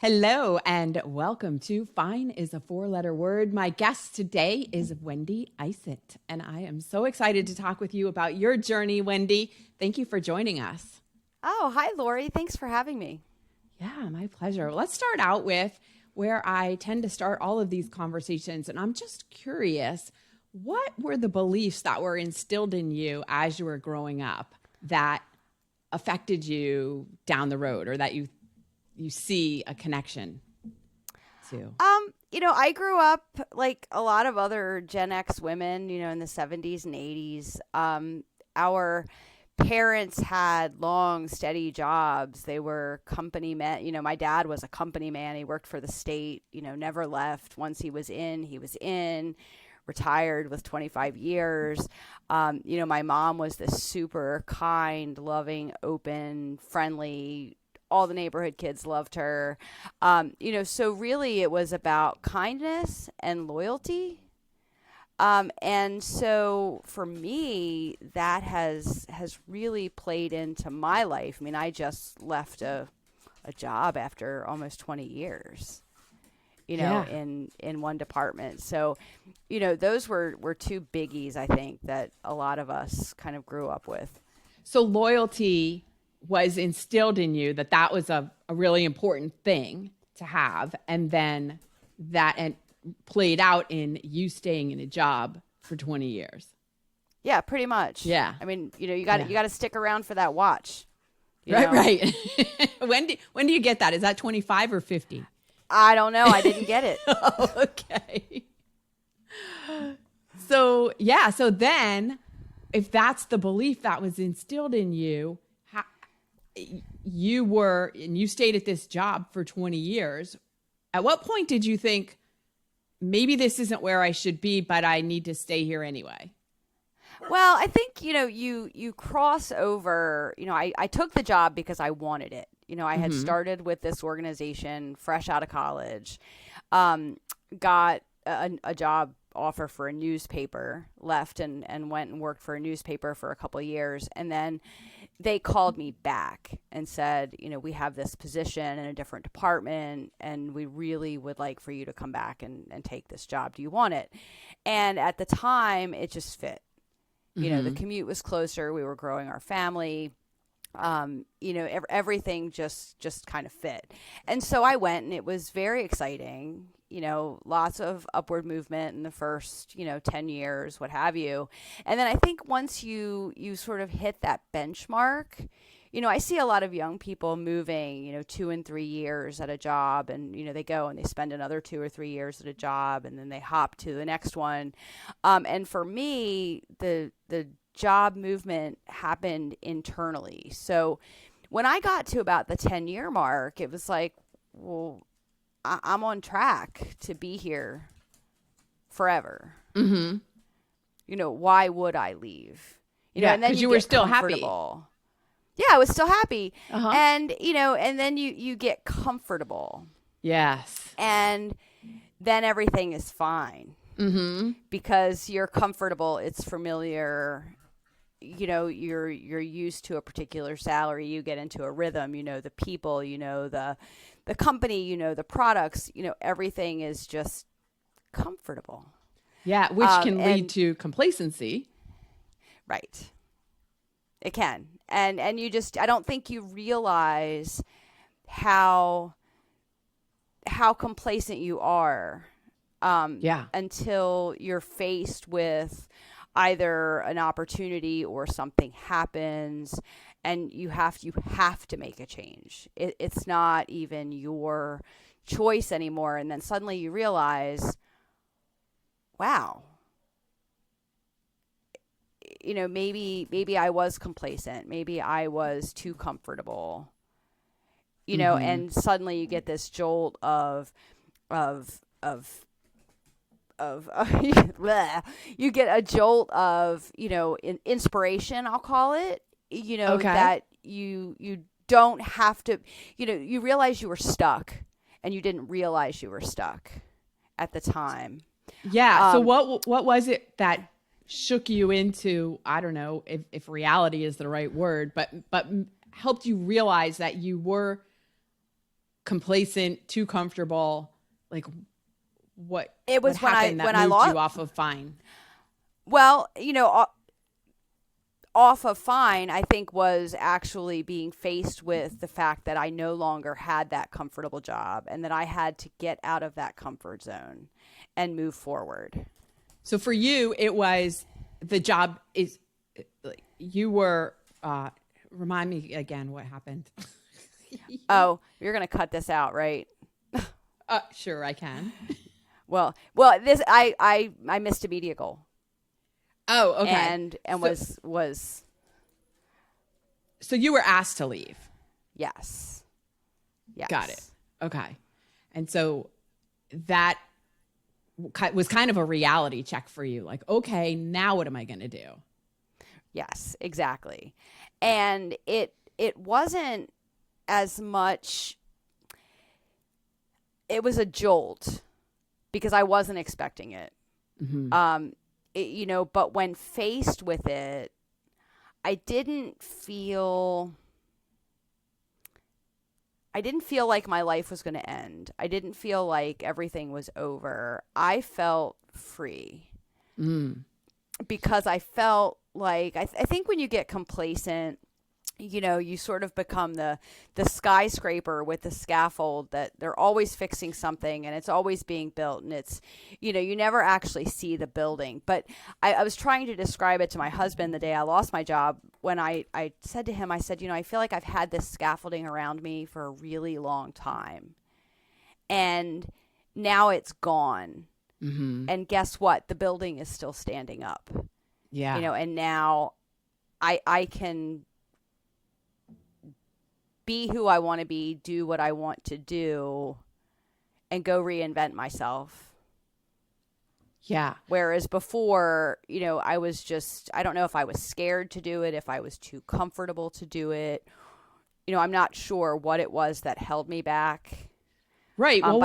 Hello and welcome to Fine is a Four-Letter Word. My guest today is Wendy Isett, and I am so excited to talk with you about your journey, Wendy. Thank you for joining us. Oh, hi, Lori. Thanks for having me. Yeah, my pleasure. Let's start out with where I tend to start all of these conversations, and I'm just curious, what were the beliefs that were instilled in you as you were growing up that affected you down the road, or that you see a connection to? I grew up like a lot of other Gen X women, in the 70s and 80s. Our parents had long, steady jobs. They were company men. My dad was a company man. He worked for the state, never left. Once he was in, retired with 25 years. My mom was this super kind, loving, open, friendly. All the neighborhood kids loved her. So really it was about kindness and loyalty. And so for me, that has really played into my life. I mean, I just left a job after almost 20 years, in one department. So, those were two biggies, I think, that a lot of us kind of grew up with. So loyalty was instilled in you, that was a really important thing to have, and then that played out in you staying in a job for 20 years. Yeah, pretty much. Yeah. I mean, you got to stick around for that watch. Right. When do you get that? Is that 25 or 50? I don't know. I didn't get it. Oh, okay. So then if that's the belief that was instilled in you, you stayed at this job for 20 years. At what point did you think, maybe this isn't where I should be, but I need to stay here anyway? Well, I think, you cross over, I took the job because I wanted it. I had started with this organization fresh out of college, got a job offer for a newspaper, left and went and worked for a newspaper for a couple of years. And then they called me back and said, we have this position in a different department and we really would like for you to come back and take this job. Do you want it? And at the time it just fit. The commute was closer. We were growing our family. Everything just kind of fit. And so I went, and it was very exciting, lots of upward movement in the first, 10 years, what have you. And then I think once you sort of hit that benchmark, I see a lot of young people moving, 2 and 3 years at a job, and, they go and they spend another 2 or 3 years at a job, and then they hop to the next one. And for me, the job movement happened internally. So when I got to about the 10-year mark, it was like, well, I'm on track to be here forever. Mm-hmm. Why would I leave? And then you were still happy. Yeah, I was still happy. Uh-huh. And, and then you get comfortable. Yes. And then everything is fine. Mm-hmm. Because you're comfortable, it's familiar. You're used to a particular salary. You get into a rhythm. The people. The company. The products. Everything is just comfortable. Yeah, which can lead to complacency. Right. It can, and I don't think you realize how complacent you are. Until you're faced with either an opportunity or something happens and you have to make a change. It's not even your choice anymore. And then suddenly you realize, wow, maybe I was complacent. Maybe I was too comfortable, and suddenly you get this jolt of you get a jolt of inspiration, I'll call it, Okay. that you don't have to, you realize you were stuck and you didn't realize you were stuck at the time. Yeah. So what was it that shook you into, I don't know if reality is the right word, but helped you realize that you were complacent, too comfortable? Like what It was what happened that I moved lost. you off of fine? Well, off of fine, I think was actually being faced with the fact that I no longer had that comfortable job and that I had to get out of that comfort zone and move forward. So for you, it was the job is you were. Remind me again what happened. Oh, you're gonna cut this out, right? Sure, I can. Well, this I missed a media goal. Oh, okay. And so, was so you were asked to leave. yes. Got it. Okay. And so that was kind of a reality check for you. Like, okay, now what am I going to do? Yes, exactly. And it wasn't as much, it was a jolt because I wasn't expecting it. Mm-hmm. But when faced with it, I didn't feel like my life was going to end. I didn't feel like everything was over. I felt free because I felt like, I think when you get complacent, you sort of become the skyscraper with the scaffold that they're always fixing something and it's always being built and it's, you never actually see the building. But I was trying to describe it to my husband the day I lost my job when I said to him, I said, I feel like I've had this scaffolding around me for a really long time and now it's gone. Mm-hmm. And guess what? The building is still standing up. Yeah. And now I can be who I want to be, do what I want to do, and go reinvent myself. Yeah. Whereas before, I was just, I don't know if I was scared to do it, if I was too comfortable to do it. I'm not sure what it was that held me back. Right. Well,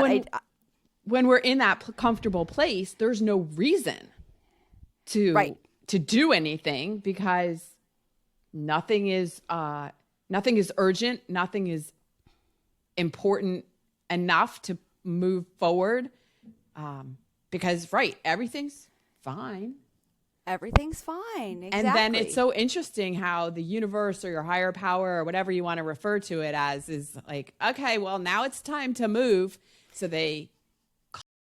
when we're in that comfortable place, there's no reason to do anything because nothing is urgent. Nothing is important enough to move forward. Because everything's fine. Everything's fine. Exactly. And then it's so interesting how the universe or your higher power or whatever you want to refer to it as is like, okay, well, now it's time to move. So they